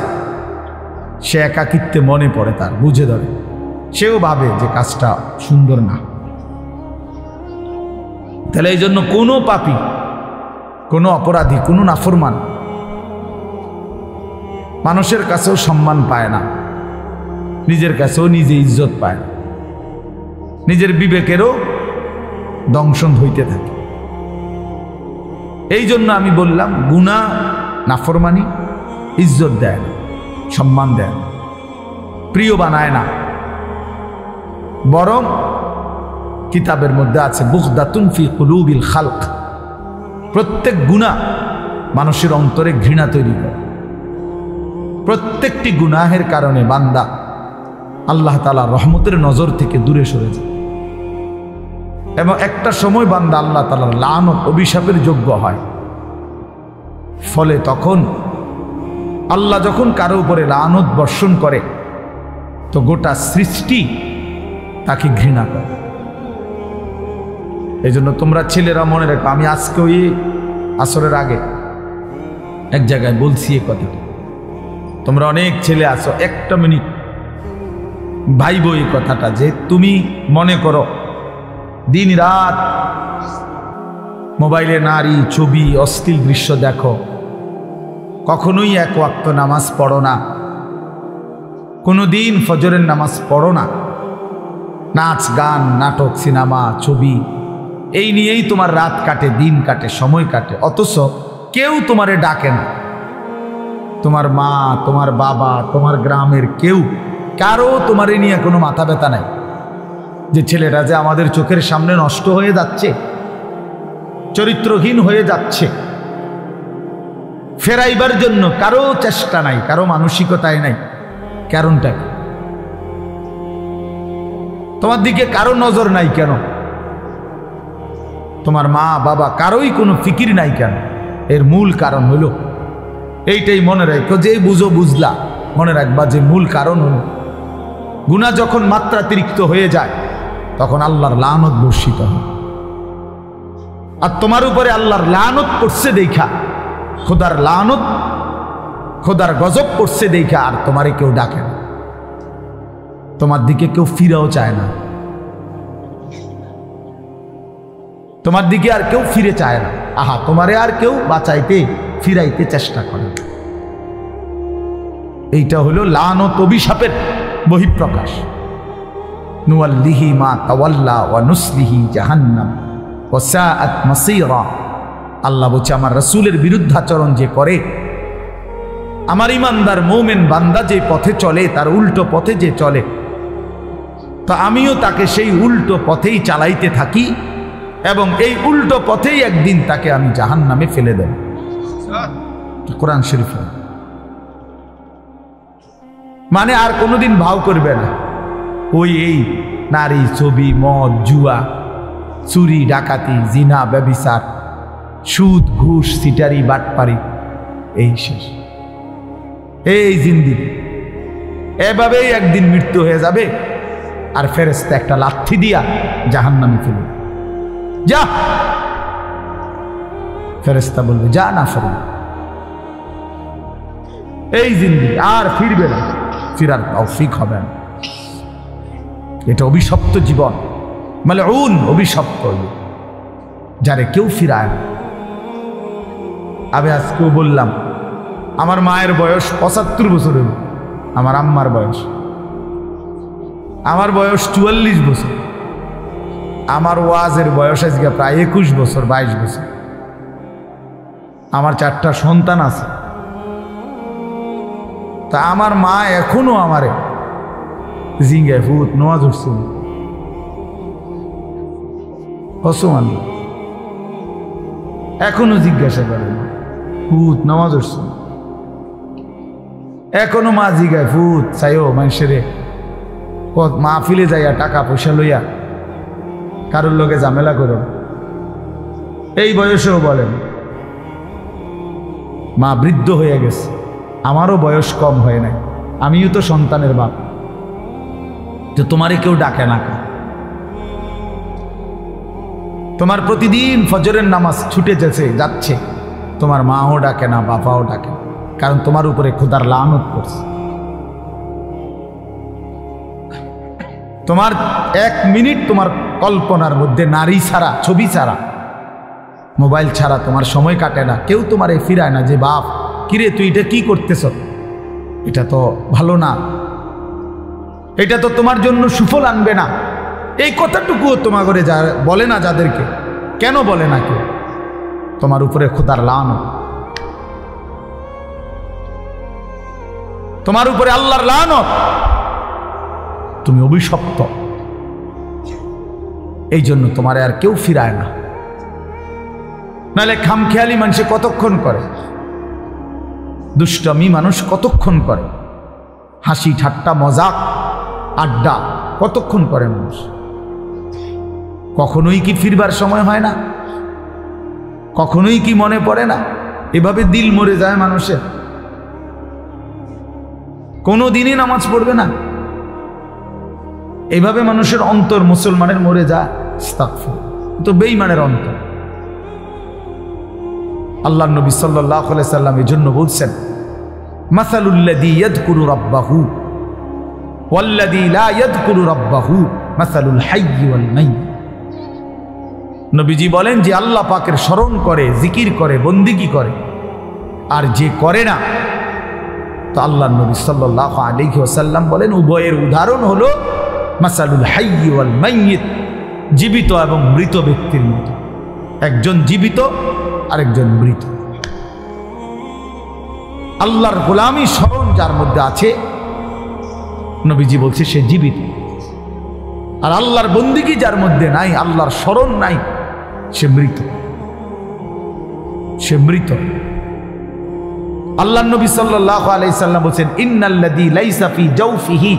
সে একাকিত্বে মনে পড়ে, তার বুঝে ধরে, সেও ভাবে যে কাজটা সুন্দর না। তাহলে এই জন্য কোনো পাপী, কোনো অপরাধী, কোনো নাফরমান মানুষের কাছেও সম্মান পায় না, নিজের কাছেও নিজে ইজ্জত পায় না, নিজের বিবেকেরও দংশন হইতে থাকে। এই জন্য আমি বললাম গুনাহ, নাফরমানি ইজ্জত দেয় না, সম্মান দেয় না, প্রিয় বানায় না, বরং কিতাবের মধ্যে আছে বুগদাতুন ফি কুলুবিল খালক, প্রত্যেক গুনাহ মানুষের অন্তরে ঘৃণা তৈরি করে। প্রত্যেকটি গুনাহের কারণে বান্দা আল্লাহ তাআলার রহমতের নজর থেকে দূরে সরে যায়, এবং একটা সময় বান্দা আল্লাহ তাআলার লানত, অভিশাপের যোগ্য হয়। ফলে তখন আল্লাহ যখন কারো উপরে লানত বর্ষণ করে তো গোটা সৃষ্টি তাকে ঘৃণা করে। এই জন্য তোমরা ছেলেরা মনে রেখো, আমি আজকে ওই আসরের আগে এক জায়গায় বলছি এই কথাটা, তোমরা অনেক ছেলে আছো, একটা মিনিট ভাইব এই কথাটা, যে তুমি মনে করো দিন রাত মোবাইলে নারী, ছবি, অশ্লীল দৃশ্য দেখো, কখনোই এক ওয়াক্ত নামাজ পড়ো না, কোনো দিন ফজরের নামাজ পড়ো না, নাচ গান, নাটক, সিনেমা, ছবি, এই নিয়েই তোমার রাত কাটে, দিন কাটে, সময় কাটে, অথচ কেউ তোমারে ডাকে না। তোমার মা, তোমার বাবা, তোমার গ্রামের কেউ, কারো তোমার নিয়ে কোনো মাথা ব্যথা নাই যে ছেলেটা যে আমাদের চোখের সামনে নষ্ট হয়ে যাচ্ছে, চরিত্রহীন হয়ে যাচ্ছে, ফেরাইবার জন্য কারো চেষ্টা নাই, কারো মানসিকতায় নাই। কারণটা কি? তোমার দিকে কারো নজর নাই কেন? তোমার মা বাবা কারোই কোনো ফিকির নাই কেন? এর মূল কারণ হলো এইটাই, মনে রাখো, যে বুঝো বুঝলা, মনে রাখবা যে মূল কারণ হলো গুনাহ যখন মাত্রাতিরিক্ত হয়ে যায় তখন আল্লাহর লানত বর্ষিত হয়। আর তোমার উপরে আল্লাহর লানত পড়ছে দেখা, খোদার লানত, খোদার গজব পড়ছে দেখা আর তোমারে কেউ ডাকে না, তোমার দিকে কেউ ফিরেও চায় না, তোমার দিকে আর কেউ ফিরে চায় না। আহা, তোমারে আর কেউ বাঁচাইতে, ফিরাইতে চেষ্টা করে। এইটা হলো লানত, অভিশাপের বহিঃপ্রকাশ। নুয়াল্লিহি মা তাওয়াল্লা ওয়া নুসলিহি জাহান্নাম ওয়া সাআত মাসীরা। আল্লাহ বলছে, আমার রাসূলের বিরুদ্ধাচরণ যে করে, আমার ইমানদার মুমিন বান্দা যে পথে চলে, তার উল্টো পথে যে চলে, তো আমিও তাকে সেই উল্টো পথেই চালাইতে থাকি, এবং এই উল্টো পথেই একদিন তাকে আমি জাহান্নামে ফেলে দেব। কোরআন শরীফ। মানে আর কোনোদিন ভাও করবে না ওই এই নারী, ছবি, মদ, জুয়া, চুরি, ডাকাতি, জিনা, ব্যভিচার, সুদ, ঘুষ, সিটারি, বাটপারি, এই শেষ, এই জিন্দেগি। এভাবেই একদিন মৃত্যু হয়ে যাবে, আর ফেরেশতা একটা লাথি দিয়া জাহান্নামে ফেলবে। যা, ফেরেশতা বলবে যা, না ফেরবে। এই জিন্দেগি আর ফিরবে না, ফিরার তৌফিক হবে না। এটা অভিশপ্ত জীবন, মালউন, অভিশপ্ত, যারে কেউ ফিরায় না। আমি আজকেও বললাম, আমার মায়ের বয়স ৭৫ বছরের, আমার আম্মার বয়স, আমার বয়স 44 বছর, আমার ওয়াজের বয়স আজকে প্রায় 21 বছর 22 বছর। আমার 4টা সন্তান আছে। তা আমার মা এখনো আমারে জিঙ্গায় ফুট নামাজ উঠছে অসমান, এখনো জিজ্ঞাসা করে ফুট নামাজ উঠছে, এখনো মা জিগায় ফুট চাইও মানুষের মাহফিলে যাইয়া টাকা পয়সা লইয়া কারোর লোকে ঝামেলা করো। এই বয়সেও বলেন। মা বৃদ্ধ হয়ে গেছে, আমারও বয়স কম হয় নাই, আমিও তো সন্তানের বাপ। তো তোমারে কেউ ডাকে না, তোমার প্রতিদিন ফজরের নামাজ ছুটে যাচ্ছে, তোমার মাও ডাকে না, বাবাও ডাকে না, কারণ তোমার উপরে খোদার লানত করছে। তোমার 1 মিনিট তোমার কল্পনার মধ্যে নারী ছাড়া, ছবি ছাড়া, মোবাইল ছাড়া তোমার সময় কাটে না। কেউ তোমার ফিরায় না যে বাপ কিরে তুই এটা কি করতেছ, এটা তো ভালো না, এটা তো তোমার জন্য সুফল আনবে না। এই কথাটুকুও তোমার ঘরে যা বলে না, যাদেরকে কেন বলে না কেউ? তোমার উপরে খোদার লানত, তোমার উপরে আল্লাহর লানত, তুমি অভিশপ্ত। এই জন্য তোমার আর কেউ ফিরায় না। নাহলে খামখেয়ালি মানুষে কতক্ষণ করে, দুষ্টমি মানুষ কতক্ষণ করে, হাসি ঠাট্টা মজাক আড্ডা কতক্ষণ করে মানুষ? কখনোই কি ফিরবার সময় হয় না? কখনোই কি মনে পড়ে না? এভাবে দিল মরে যায় মানুষের, কোনো দিনই নামাজ পড়বে না। এইভাবে মানুষের অন্তর মুসলমানের মরে যায়। আস্তাগফির, তো বেঈমানের অন্তর। আল্লাহর নবী সাল্লাল্লাহু আলাইহি সাল্লাম এই জন্য বলছেন, মাসালুল্লাযী ইয়াযকুরু রাব্বাহু ওয়াল্লাযী লা ইয়াযকুরু রাব্বাহু মাসালুল হাইয়্যি ওয়াল মাইয়্যিত। নবীজি বলেন, যে আল্লাহ পাকের স্মরণ করে, জিকির করে, বন্দিগি করে, আর যে করে না, তো আল্লাহর নবী সাল্লাল্লাহু আলাইহি ওয়াসাল্লাম বলেন উভয়ের উদাহরণ হলো মাসালুল হাইয়্যি ওয়াল মাইয়্যিত, জীবিত এবং মৃত ব্যক্তির মতো। একজন জীবিত, আরেকজন মৃত। আল্লাহর গোলামি স্মরণ যার মধ্যে আছে, নবীজি বলছে সে জীবিত। আর আল্লাহর বন্দিগি যার মধ্যে নাই, আল্লাহর স্মরণ নাই, সে মৃত। সে মৃত। আল্লাহর নবী সাল্লাল্লাহু আলাইহি সাল্লাম বলেন, ইন্নাল্লাযী লাইসা ফি জাওফিহি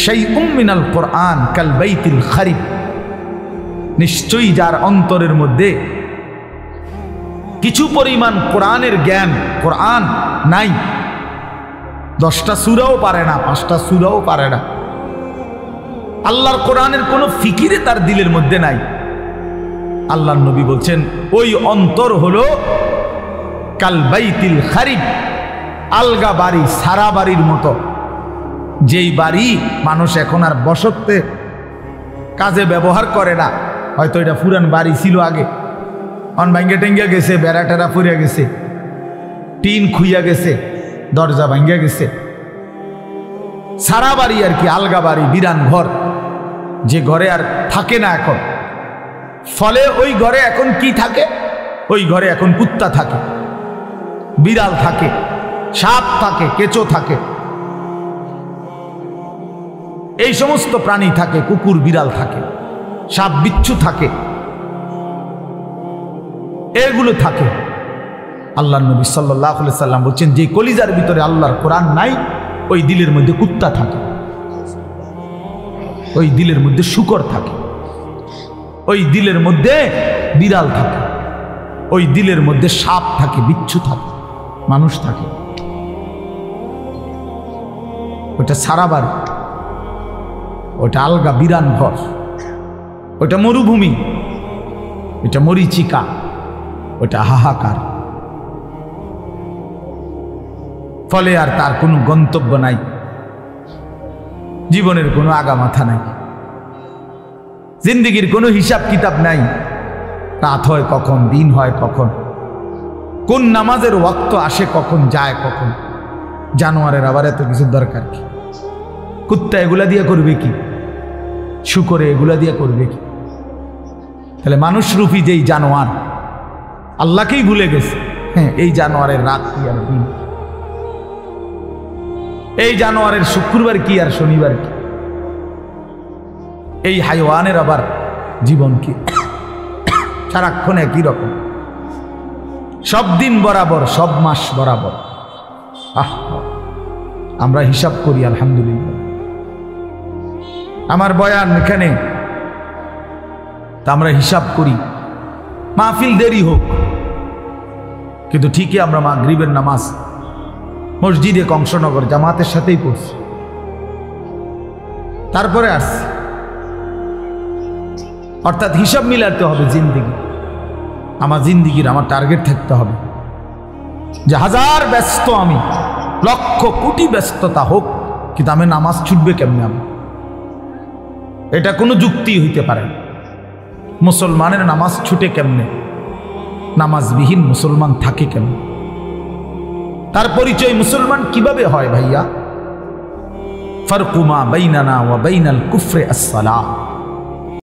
শাইউম মিনাল কুরআন কাল বাইতিল খারিব। নিশ্চয়ই যার অন্তরের মধ্যে কিছু পরিমাণ কোরআনের জ্ঞান, কোরআন নাই, 10টা সূরাও পারে না, 5টা সূরাও পারে না, আল্লাহর কোরআনের কোনো ফিকিরে তার দিলের মধ্যে নাই, আল্লাহর নবী বলছেন ওই অন্তর হলো কাল বাইতিল খারিব, আলগা বাড়ি, সারা বাড়ির মতো। যেই বাড়ি মানুষ এখন আর বসতে কাজে ব্যবহার করে না, হয়তো এটা পুরান বাড়ি ছিল আগে, অন ভাঙ্গে টেঙ্গা গেছে, বেড়া টেরা ফুরিয়া গেছে, টিন খুইয়া গেছে, দরজা ভাঙ্গা গেছে, সারা বাড়ি আর কি, আলগা বাড়ি, বিরান ঘর, যে ঘরে আর থাকে না এখন। ফলে ওই ঘরে এখন কি থাকে? ওই ঘরে এখন কুত্তা থাকে, বিড়াল থাকে, সাপ থাকে, কেঁচো থাকে, এই সমস্ত প্রাণী থাকে, কুকুর বিড়াল থাকে, সাপ বিচ্ছু থাকে, এগুলো থাকে। আল্লাহর নবী সাল্লাল্লাহু আলাইহি সাল্লাম বলছেন, যে কলিজার ভিতরে আল্লাহর কোরআন নাই, ওই দিলের মধ্যে কুত্তা থাকে, ওই দিলের মধ্যে শূকর থাকে, ওই দিলের মধ্যে বিড়াল থাকে, ওই দিলের মধ্যে সাপ থাকে, বিচ্ছু থাকে, মানুষ থাকে। ওটা সারা বাড়ি, ওটা আলগা বিরান ঘর, ওটা মরুভূমি, ওটা মরিচিকা, ওটা হাহাকার। ফলে আর তার কোনো গন্তব্য নাই, জীবনের কোনো আগামাথা নাই, জিন্দেগির কোনো হিসাব কিতাব নাই। রাত হয় কখন, দিন হয় কখন, কোন নামাজের ওয়াক্ত আসে কখন, যায় কখন। জানোয়ারের আবার এত কিছু দরকার কি? কুত্তা এগুলা দিয়ে করবে কি? শুকরে এগুলা দিয়ে করবে কি? তাহলে মানুষরূপী যেই জানোয়ার আল্লাহকেই ভুলে গেছে, হ্যাঁ, এই জানোয়ারের রাত কি আর দিন, এই জানোয়ারের শুক্রবার কি আর শনিবার কি, এই হাইওয়ানের আবার জীবন কি? সারাক্ষণ একই রকম, সব দিন বরাবর, সব মাস বরাবর। আমরা হিসাব করি আলহামদুলিল্লাহ। আমার বয়ান এখানে, তা আমরা হিসাব করি, মাহফিল দেরি হোক, কিন্তু ঠিকই আমরা মাগরিবের নামাজ মসজিদে কংসনগর জামাতের সাথেই পড়ছি, তারপরে আসছি। অর্থাৎ হিসাব মিলাতে হবে জিন্দিগি, আমার জিন্দিগির আমার টার্গেট থাকতে হবে যে হাজার ব্যস্ত আমি, লক্ষ কোটি ব্যস্ততা হোক, কিন্তু আমি নামাজ ছুটবে কেমনে? আমি এটা কোনো যুক্তি হইতে পারে না। মুসলমানের নামাজ ছুটে কেমনে? নামাজবিহীন মুসলমান থাকে কেমনে? তার পরিচয় মুসলমান কিভাবে হয় ভাইয়া? ফারকুমা বাইনানা ওয়া বাইনাল কুফরি আস-সালাহ।